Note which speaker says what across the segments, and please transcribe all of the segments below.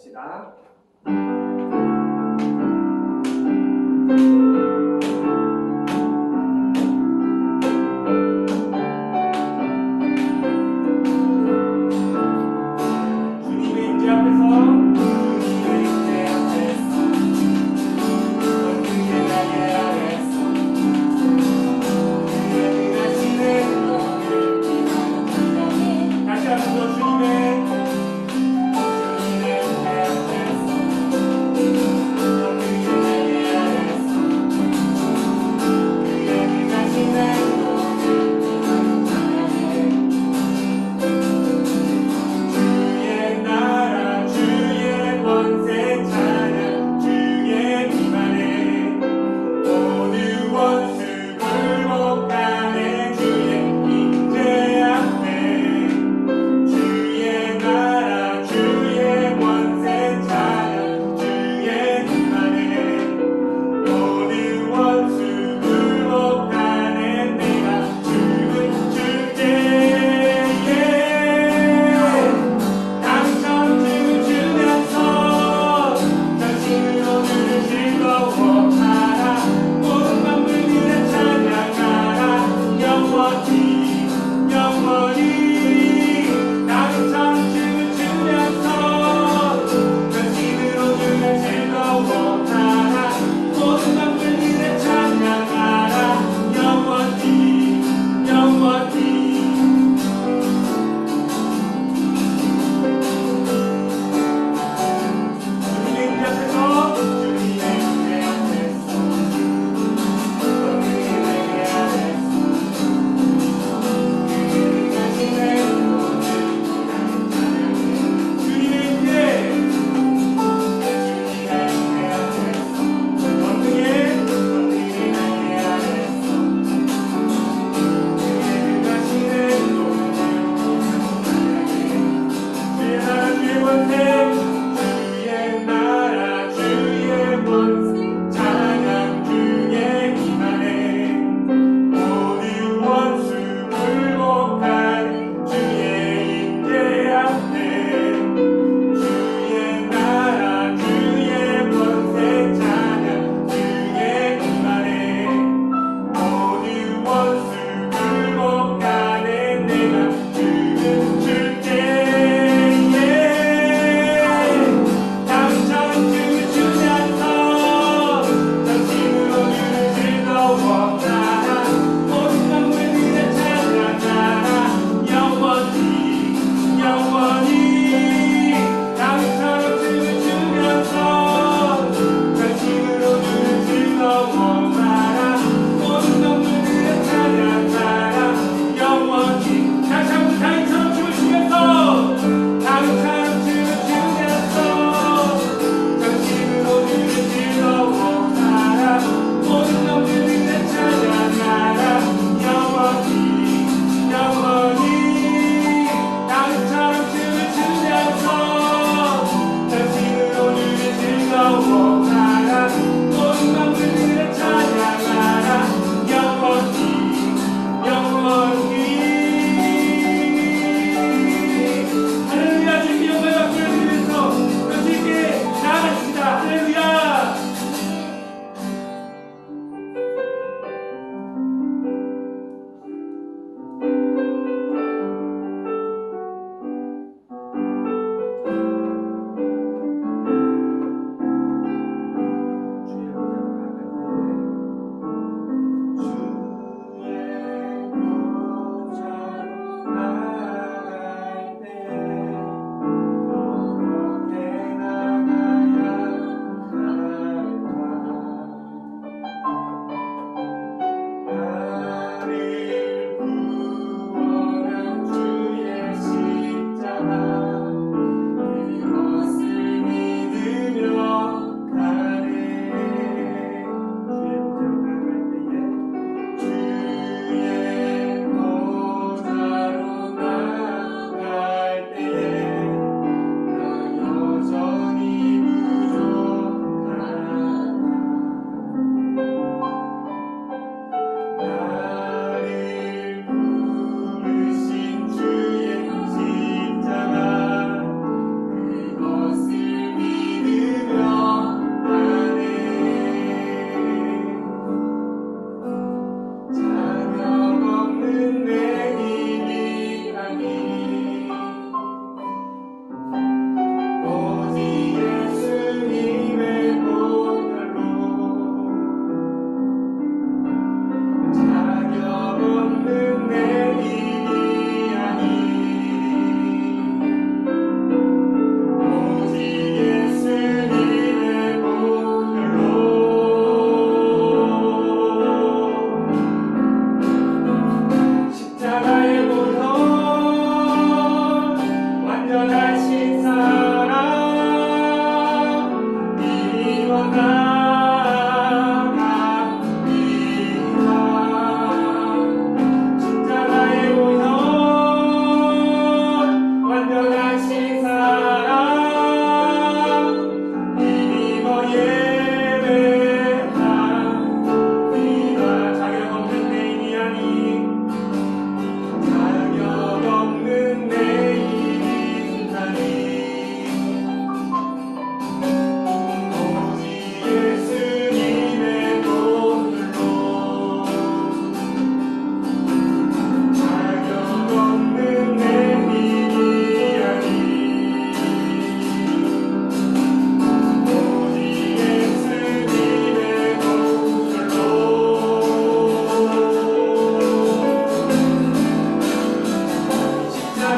Speaker 1: 봅시다. 주님의 임재 앞에서 다시 한번 더 주님의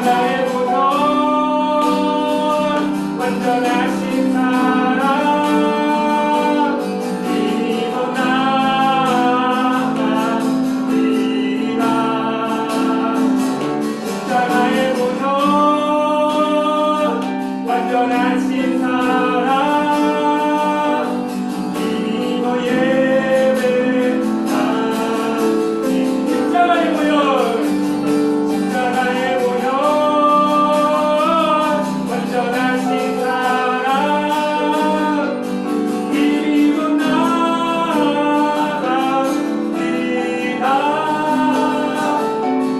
Speaker 1: 십자가의 보혈 완전하신 사랑 이리로 나아가리라. 십자가의 보혈 완전하신 사랑 이리로 예배하리. 십자가의 보혈 십자가의 보혈 완전하신 사랑 이리로 나아가리라.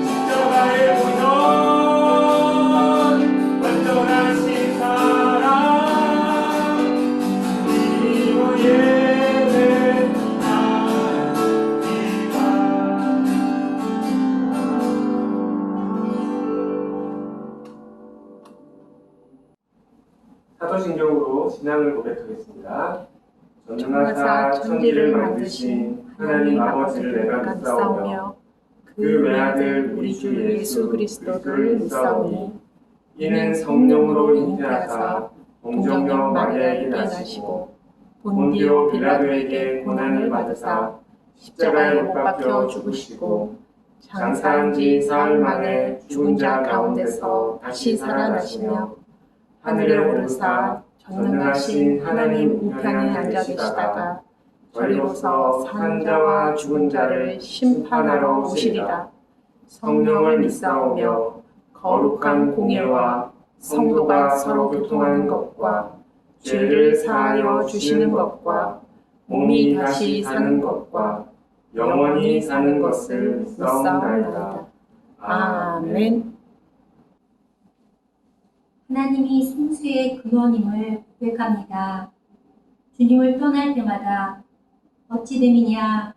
Speaker 1: 십자가의 보혈 완전하신 사랑 이리로 예배하리라. 사도신경으로 신앙을 고백하겠습니다. 전능하사 천지를 만드신 하나님 아버지를 내가 믿사오며 그 외아들 우리 주 예수 그리스도를 믿사오니 이는 성령으로 잉태하사 동정녀 마리아에게 나시고 본디오 빌라도에게 고난을 받으사 십자가에 못 박혀 죽으시고 장사한 지 사흘 만에 죽은 자 가운데서 다시 살아나시며 하늘에 오르사 전능하신 하나님 우편에 앉아 계시다가 저리로서 산 자와 죽은 자를 심판하러 오시리라. 성령을 믿사오며 거룩한 공예와 성도가 서로 교통하는 것과 죄를 사하여 주시는 것과 몸이 다시 사는 것과 영원히 사는 것을 믿사옵나이다. 아멘.
Speaker 2: 하나님이 생수의 근원임을 고백합니다. 주님을 떠날 때마다 어찌됨이냐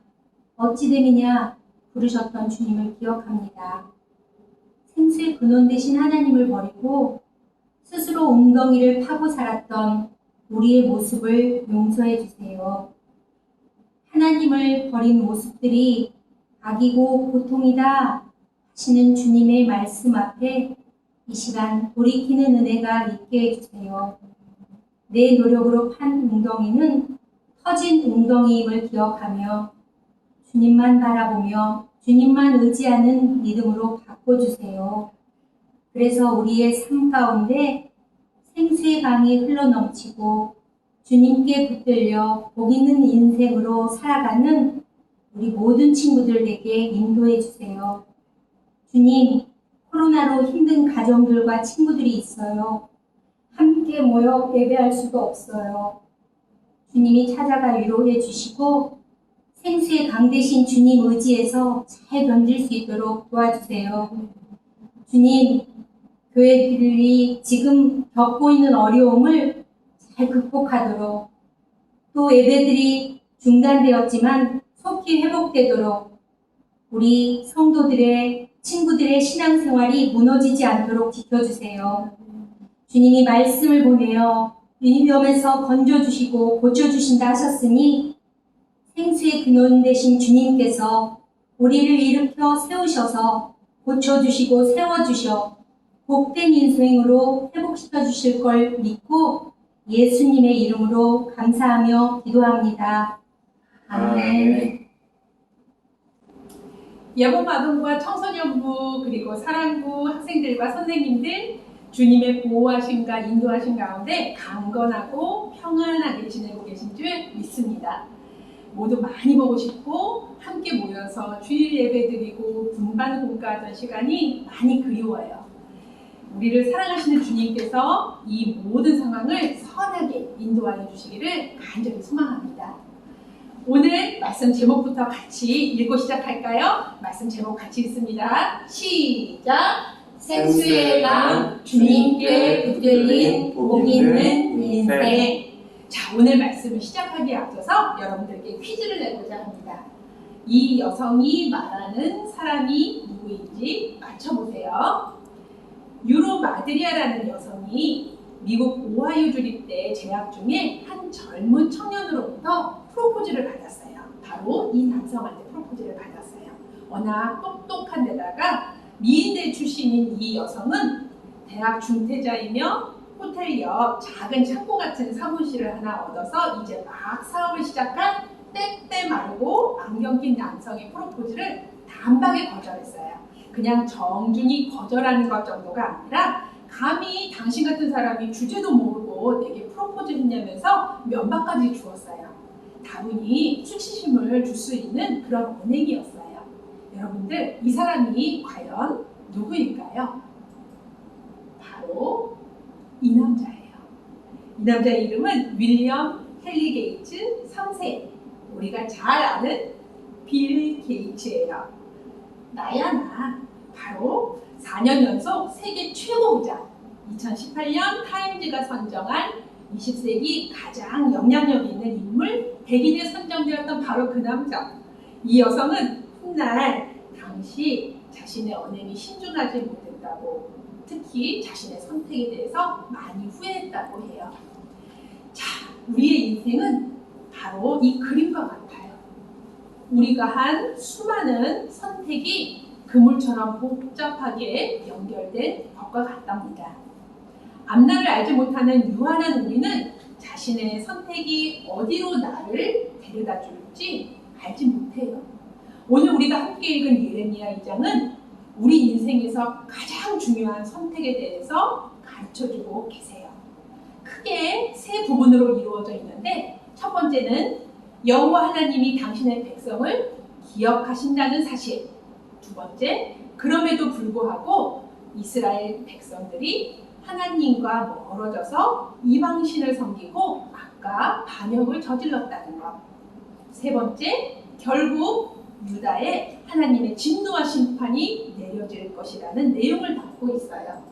Speaker 2: 부르셨던 주님을 기억합니다. 생수의 근원 되신 하나님을 버리고 스스로 웅덩이를 파고 살았던 우리의 모습을 용서해 주세요. 하나님을 버린 모습들이 악이고 고통이다 하시는 주님의 말씀 앞에 이 시간 돌이키는 은혜가 있게 해주세요. 내 노력으로 판 웅덩이는 터진 웅덩이임을 기억하며 주님만 바라보며 주님만 의지하는 믿음으로 바꿔주세요. 그래서 우리의 삶 가운데 생수의 강이 흘러넘치고 주님께 붙들려 복 있는 인생으로 살아가는 우리 모든 친구들에게 인도해 주세요. 주님, 코로나로 힘든 가정들과 친구들이 있어요. 함께 모여 예배할 수도 없어요. 주님이 찾아가 위로해 주시고 생수의 강 대신 주님 의지에서 잘 견딜 수 있도록 도와주세요. 주님, 교회들이 지금 겪고 있는 어려움을 잘 극복하도록, 또 예배들이 중단되었지만 속히 회복되도록 우리 성도들의 친구들의 신앙생활이 무너지지 않도록 지켜주세요. 주님이 말씀을 보내어 위험에서 건져주시고 고쳐주신다 하셨으니 생수의 근원 되신 주님께서 우리를 일으켜 세우셔서 고쳐주시고 세워주셔 복된 인생으로 회복시켜 주실 걸 믿고 예수님의 이름으로 감사하며 기도합니다. 아멘.
Speaker 3: 예복아동과 청소년부 그리고 사랑부 학생들과 선생님들 주님의 보호하심과 인도하심 가운데 강건하고 평안하게 지내고 계신 줄 믿습니다. 모두 많이 보고 싶고 함께 모여서 주일 예배 드리고 분반 공과하던 시간이 많이 그리워요. 우리를 사랑하시는 주님께서 이 모든 상황을 선하게 인도하여 주시기를 간절히 소망합니다. 오늘 말씀 제목부터 같이 읽고 시작할까요? 말씀 제목 같이 읽습니다. 시작! 생수의 강 주님께 붙들린 복 있는 인생. 자, 오늘 말씀을 시작하기에 앞서서 여러분들께 퀴즈를 내고자 합니다. 이 여성이 말하는 사람이 누구인지 맞춰보세요. 유로 마드리아라는 여성이 미국 오하이오 주립대 재학 중에 한 젊은 청년으로부터 프로포즈를 받았어요. 바로 이 남성한테 프로포즈를 받았어요. 워낙 똑똑한 데다가 미인대 출신인 이 여성은 대학 중퇴자이며 호텔 옆 작은 창고 같은 사무실을 하나 얻어서 이제 막 사업을 시작한 때때 마르고 안경 낀 남성의 프로포즈를 단박에 거절했어요. 그냥 정중히 거절하는 것 정도가 아니라 감히 당신 같은 사람이 주제도 모르고 내게 프로포즈 했냐면서 면박까지 주었어요. 다분히 수치심을 줄 수 있는 그런 언행이었어요. 여러분들, 이 사람이 과연 누구일까요? 바로 이 남자예요. 이 남자의 이름은 윌리엄 헨리 게이츠 3세. 우리가 잘 아는 빌 게이츠예요. 나야 나. 바로 4년 연속 세계 최고 부자. 2018년 타임즈가 선정한 20세기 가장 영향력 있는 인물 100인에 선정되었던 바로 그 남자. 이 여성은 훗날 당시 자신의 언행이 신중하지 못했다고, 특히 자신의 선택에 대해서 많이 후회했다고 해요. 자, 우리의 인생은 바로 이 그림과 같아요. 우리가 한 수많은 선택이 그물처럼 복잡하게 연결된 것과 같답니다. 앞날을 알지 못하는 유한한 우리는 자신의 선택이 어디로 나를 데려다 줄지 알지 못해요. 오늘 우리가 함께 읽은 예레미야 2장은 우리 인생에서 가장 중요한 선택에 대해서 가르쳐주고 계세요. 크게 세 부분으로 이루어져 있는데, 첫 번째는 여호와 하나님이 당신의 백성을 기억하신다는 사실. 두 번째, 그럼에도 불구하고 이스라엘 백성들이 하나님과 멀어져서 이방신을 섬기고 악과 반역을 저질렀다는 것. 세 번째, 결국 유다에 하나님의 진노와 심판이 내려질 것이라는 내용을 담고 있어요.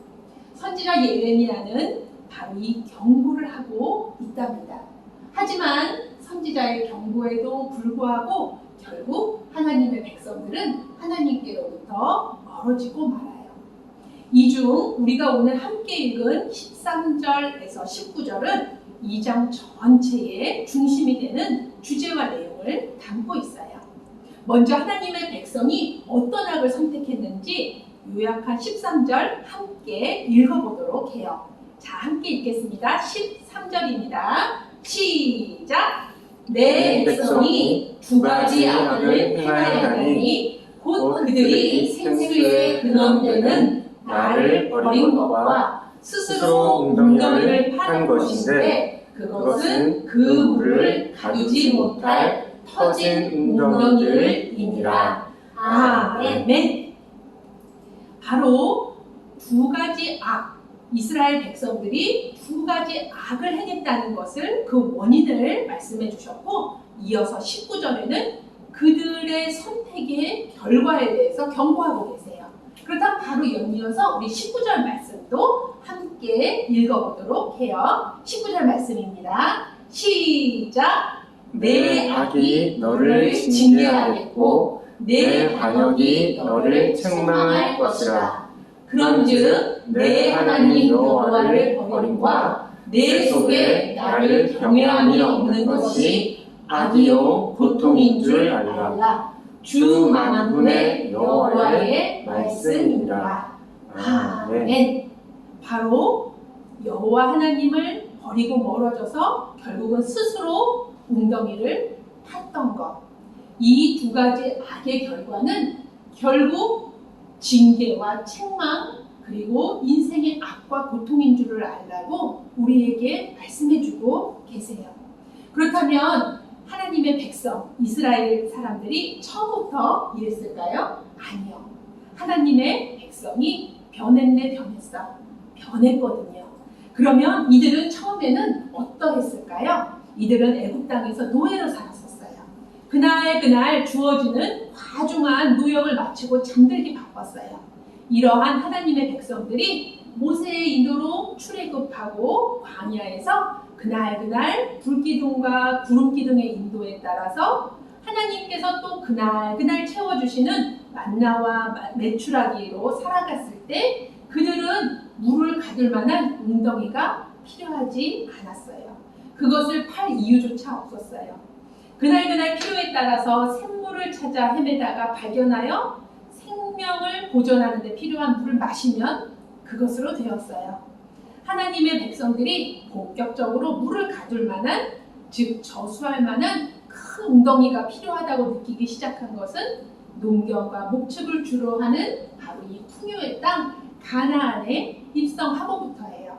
Speaker 3: 선지자 예레미야는 바로 이 경고를 하고 있답니다. 하지만 선지자의 경고에도 불구하고 결국 하나님의 백성들은 하나님께로부터 멀어지고 말아요. 이 중 우리가 오늘 함께 읽은 13절에서 19절은 2장 전체의 중심이 되는 주제와 내용을 담고 있어요. 먼저 하나님의 백성이 어떤 악을 선택했는지 요약한 13절 함께 읽어보도록 해요. 자, 함께 읽겠습니다. 13절입니다. 시작! 내 백성이 두 가지 악을 행하였나니 곧 그들이 생수의 근원되는 나를 버린 것과 스스로 웅덩이를 판 것인데 그것은 그 물을 가두지 못할 터진 웅덩이들이니라. 아멘. 바로 두 가지 악, 이스라엘 백성들이 두 가지 악을 행했다는 것을 그 원인을 말씀해 주셨고, 이어서 19절에는 그들의 선택의 결과에 대해서 경고하고 계세요. 그렇다면 바로 연이어서 우리 19절 말씀도 함께 읽어보도록 해요. 19절 말씀입니다. 시작! 내 악이 너를 징계하겠고 내 반역이 너를 책망할 것이라. 그런즉 내 하나님 여호와를 버림과 내 속에 나를 경외함이 없는 것이 악이요 고통인 줄 알라. 주 만군의 여호와의 말씀이니라. 아멘. 바로 여호와 하나님을 버리고 멀어져서 결국은 스스로 웅덩이를 팠던 것. 이 두 가지 악의 결과는 결국 징계와 책망, 그리고 인생의 악과 고통인 줄을 알라고 우리에게 말씀해주고 계세요. 그렇다면 하나님의 백성, 이스라엘 사람들이 처음부터 이랬을까요? 아니요. 하나님의 백성이 변했거든요. 그러면 이들은 처음에는 어떠했을까요? 이들은 애굽 땅에서 노예로 살았었어요. 그날 주어지는 과중한 노역을 마치고 잠들기 바빴어요. 이러한 하나님의 백성들이 모세의 인도로 출애굽하고 광야에서 그날 불기둥과 구름기둥의 인도에 따라서 하나님께서 또 그날 채워주시는 만나와 메추라기로 살아갔을 때 그들은 물을 가둘 만한 웅덩이가 필요하지 않았어요. 그것을 팔 이유조차 없었어요. 그날 필요에 따라서 샘물을 찾아 헤매다가 발견하여 생명을 보존하는 데 필요한 물을 마시면 그것으로 되었어요. 하나님의 백성들이 본격적으로 물을 가둘 만한, 즉 저수할 만한 큰 웅덩이가 필요하다고 느끼기 시작한 것은 농경과 목축을 주로 하는 바로 이 풍요의 땅 가나안에 입성하고부터예요.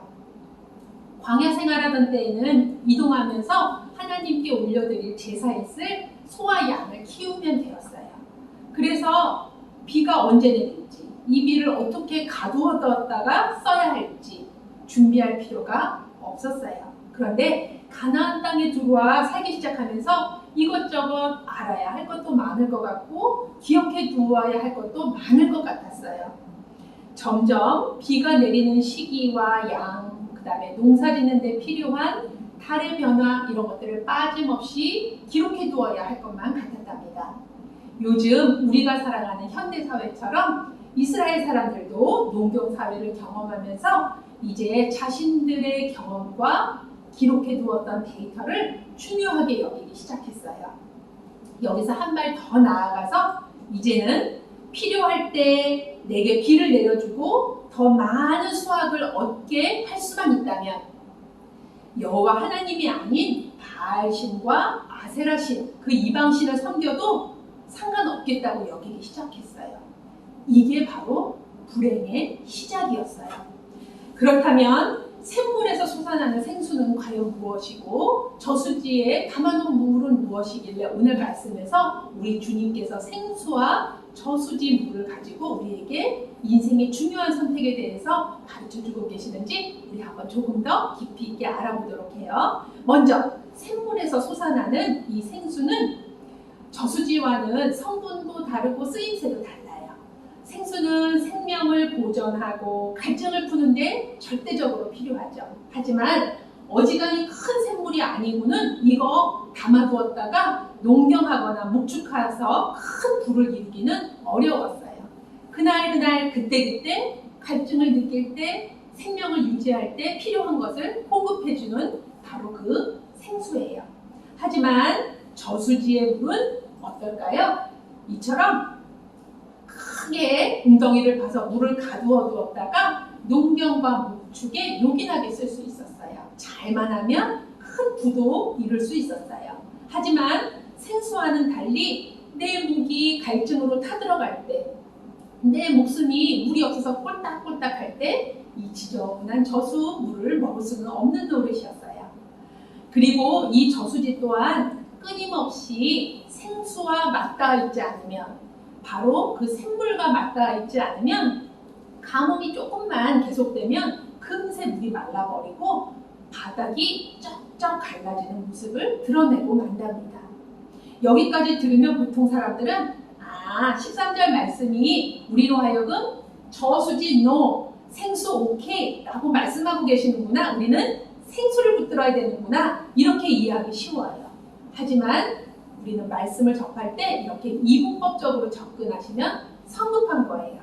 Speaker 3: 광야 생활하던 때에는 이동하면서 하나님께 올려드릴 제사에 쓸 소와 양을 키우면 되었어요. 그래서 비가 언제 내릴지, 이 비를 어떻게 가두어뒀다가 써야 할지 준비할 필요가 없었어요. 그런데 가나안 땅에 들어와 살기 시작하면서 이것저것 알아야 할 것도 많을 것 같고 기억해 두어야 할 것도 많을 것 같았어요. 점점 비가 내리는 시기와 양, 그 다음에 농사 짓는 데 필요한 달의 변화, 이런 것들을 빠짐없이 기록해 두어야 할 것만 같았답니다. 요즘 우리가 살아가는 현대사회처럼 이스라엘 사람들도 농경사회를 경험하면서 이제 자신들의 경험과 기록해 두었던 데이터를 중요하게 여기기 시작했어요. 여기서 한 발 더 나아가서 이제는 필요할 때 내게 비를 내려주고 더 많은 수확을 얻게 할 수만 있다면 여호와 하나님이 아닌 바알신과 아세라신, 그 이방신을 섬겨도 상관없겠다고 여기기 시작했어요. 이게 바로 불행의 시작이었어요. 그렇다면 샘물에서 솟아나는 생수는 과연 무엇이고 저수지에 담아놓은 물은 무엇이길래 오늘 말씀에서 우리 주님께서 생수와 저수지 물을 가지고 우리에게 인생의 중요한 선택에 대해서 가르쳐주고 계시는지 우리 한번 조금 더 깊이 있게 알아보도록 해요. 먼저 샘물에서 솟아나는 이 생수는 저수지와는 성분도 다르고 쓰임새도 달라요. 생수는 생명을 보존하고 갈증을 푸는데 절대적으로 필요하죠. 하지만 어지간히 큰 샘물이 아니고는 이거 담아두었다가 농경하거나 목축해서 큰 불을 일으키는 어려웠어요. 그날 그때 갈증을 느낄 때 생명을 유지할 때 필요한 것을 공급해주는 바로 그 생수예요. 하지만 저수지의 물은 어떨까요? 이처럼 크게 웅덩이를 파서 물을 가두어 두었다가 농경과 목축에 요긴하게 쓸 수 있었어요. 잘만 하면 큰 부도 이룰 수 있었어요. 하지만 생수와는 달리 내 목이 갈증으로 타들어갈 때, 내 목숨이 물이 없어서 꼴딱꼴딱 할 때 이 지저분한 저수 물을 먹을 수는 없는 노릇이었어요. 그리고 이 저수지 또한 끊임없이 생수와 맞닿아 있지 않으면, 바로 그 샘물과 맞닿아 있지 않으면 가뭄이 조금만 계속되면 금세 물이 말라버리고 바닥이 쩍쩍 갈라지는 모습을 드러내고 만답니다. 여기까지 들으면 보통 사람들은 13절 말씀이 우리로 하여금 저수지 NO, 생수 OK 라고 말씀하고 계시는구나, 우리는 생수를 붙들어야 되는구나, 이렇게 이해하기 쉬워요. 하지만 우리는 말씀을 접할 때 이렇게 이분법적으로 접근하시면 성급한 거예요.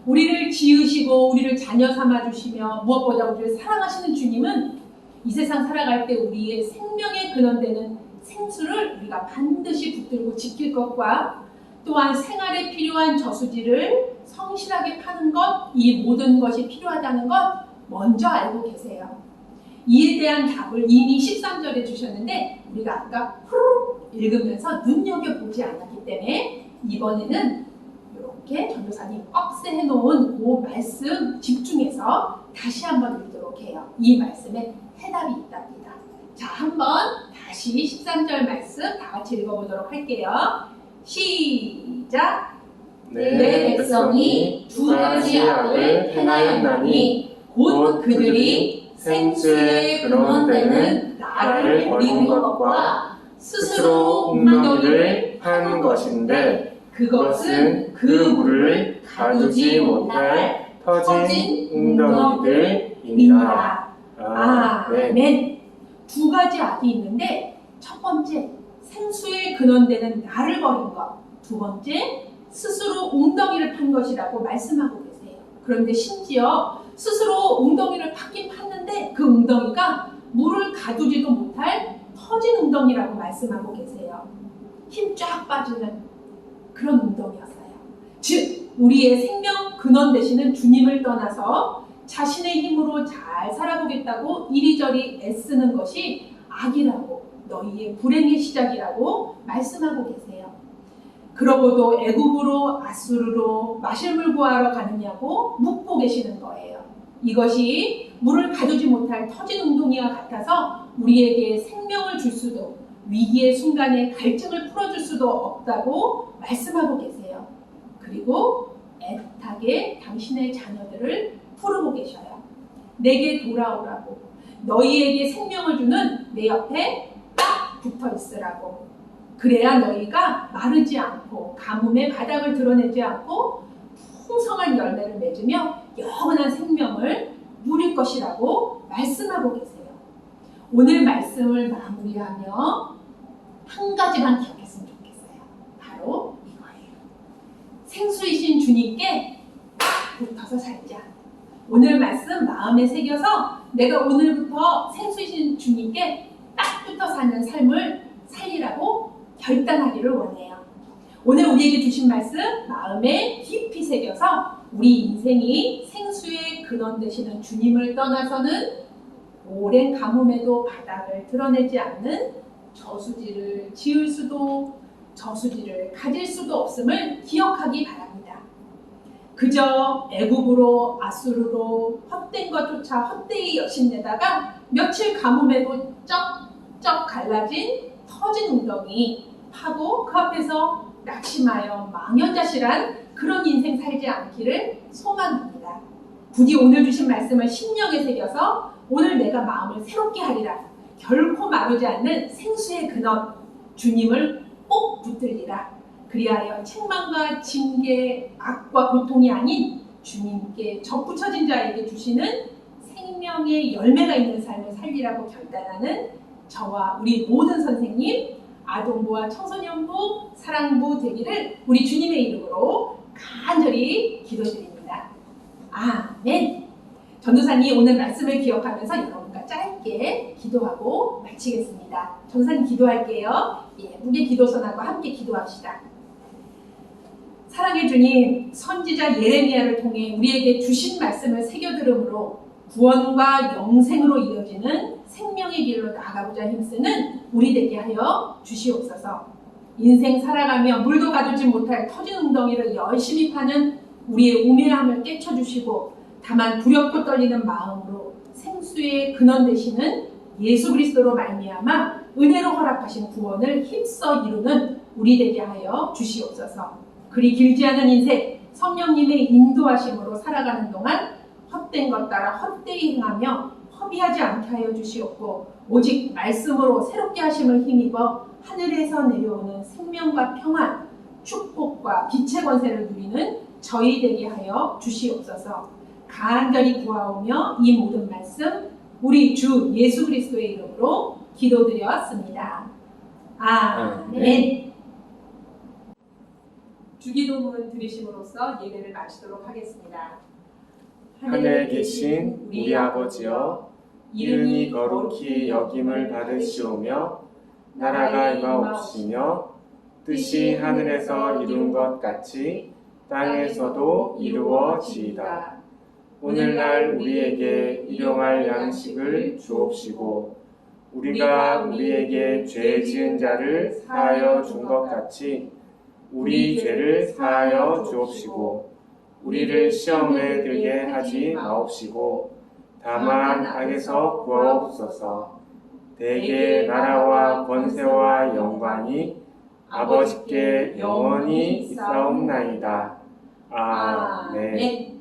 Speaker 3: 우리를 지으시고 우리를 자녀 삼아주시며 무엇보다 우리를 사랑하시는 주님은 이 세상 살아갈 때 우리의 생명의 근원되는 생수를 우리가 반드시 붙들고 지킬 것과 또한 생활에 필요한 저수지를 성실하게 파는 것, 이 모든 것이 필요하다는 것 먼저 알고 계세요. 이에 대한 답을 이미 13절에 주셨는데 우리가 아까 후루룩 읽으면서 눈여겨보지 않았기 때문에 이번에는 이렇게 전도사님 억세해 놓은 그 말씀 집중해서 다시 한번 읽도록 해요. 이 말씀에 해답이 있답니다. 자, 한번 다시 13절 말씀 다 같이 읽어보도록 할게요. 시작! 내 백성이 두 가지 악을 행하였나니 곧 그들이 생수의 근원되는 나를 버리는 것과 스스로 웅덩이를 파는 것인데 그것은 그 물을 가두지 못할 터진 웅덩이들이니라. 아멘. 두 가지 악이 있는데 첫 번째, 생수의 근원되는 나를 버린 것. 두 번째, 스스로 웅덩이를 판 것이라고 말씀하고 계세요. 그런데 심지어 스스로 웅덩이를 팠긴 팠는데 그 웅덩이가 물을 가두지도 못할 터진 웅덩이라고 말씀하고 계세요. 힘 쫙 빠지는 그런 웅덩이였어요. 즉 우리의 생명 근원 되시는 주님을 떠나서 자신의 힘으로 잘 살아보겠다고 이리저리 애쓰는 것이 악이라고, 너희의 불행의 시작이라고 말씀하고 계세요. 그러고도 애굽으로 아수르로 마실 물 구하러 가느냐고 묻고 계시는 거예요. 이것이 물을 가두지 못할 터진 웅덩이와 같아서 우리에게 생명을 줄 수도, 위기의 순간에 갈증을 풀어줄 수도 없다고 말씀하고 계세요. 그리고 애타게 당신의 자녀들을 부르고 계셔요. 내게 돌아오라고, 너희에게 생명을 주는 내 옆에 딱 붙어 있으라고. 그래야 너희가 마르지 않고 가뭄의 바닥을 드러내지 않고 풍성한 열매를 맺으며 영원한 생명을 누릴 것이라고 말씀하고 계세요. 오늘 말씀을 마무리하며 한 가지만 기억했으면 좋겠어요. 바로 이거예요. 생수이신 주님께 딱 붙어서 살자. 오늘 말씀 마음에 새겨서 내가 오늘부터 생수이신 주님께 딱 붙어 사는 삶을 살리라고 결단하기를 원해요. 오늘 우리에게 주신 말씀 마음에 깊이 새겨서 우리 인생이 생수의 근원 되시는 주님을 떠나서는 오랜 가뭄에도 바닥을 드러내지 않는 저수지를 지을 수도 저수지를 가질 수도 없음을 기억하기 바랍니다. 그저 애굽으로 아수르로 헛된 것조차 헛되이 여신내다가 며칠 가뭄에도 쩍쩍 갈라진 터진 웅덩이 파고 그 앞에서 낙심하여 망연자실한 그런 인생 살지 않기를 소망합니다. 부디 오늘 주신 말씀을 심령에 새겨서 오늘 내가 마음을 새롭게 하리라. 결코 마르지 않는 생수의 근원 주님을 꼭 붙들리라. 그리하여 책망과 징계, 악과 고통이 아닌 주님께 접붙여진 자에게 주시는 생명의 열매가 있는 삶을 살리라고 결단하는 저와 우리 모든 선생님, 아동부와 청소년부, 사랑부 되기를 우리 주님의 이름으로 간절히 기도드립니다. 아멘. 전도사님 오늘 말씀을 기억하면서 여러분과 짧게 기도하고 마치겠습니다. 전도사님 기도할게요. 예쁘게 기도선하고 함께 기도합시다. 사랑의 주님, 선지자 예레미야를 통해 우리에게 주신 말씀을 새겨들음으로 구원과 영생으로 이어지는 생명의 길로 나아가고자 힘쓰는 우리 되게 하여 주시옵소서. 인생 살아가며 물도 가두지 못할 터진 웅덩이를 열심히 파는 우리의 우매함을 깨쳐주시고 다만 두렵고 떨리는 마음으로 생수의 근원 되시는 예수 그리스도로 말미암아 은혜로 허락하신 구원을 힘써 이루는 우리 되게 하여 주시옵소서. 그리 길지 않은 인생 성령님의 인도하심으로 살아가는 동안 헛된 것 따라 헛되이 행하며 허비하지 않게 하여 주시옵고 오직 말씀으로 새롭게 하심을 힘입어 하늘에서 내려오는 생명과 평안, 축복과 빛의 권세를 누리는 저희 되게 하여 주시옵소서. 간절히 구하오며 이 모든 말씀 우리 주 예수 그리스도의 이름으로 기도드렸습니다. 아멘. 주기도문 들으심으로써 예배를 마치도록 하겠습니다.
Speaker 1: 하늘에 계신 우리 아버지여, 이름이 거룩히 여김을 받으시오며 나라가 임하옵시며 뜻이 하늘에서 이룬 것 같이 땅에서도 이루어지이다. 오늘날 우리에게 일용할 양식을 주옵시고 우리가 우리에게 죄 지은 자를 사하여 준 것 같이 우리 죄를 사하여 주옵시고 우리를 시험에 들게 하지 마옵시고 다만 악에서 구하옵소서. 대개 나라와 권세와 영광이 아버지께 영원히 있사옵나이다. 아멘.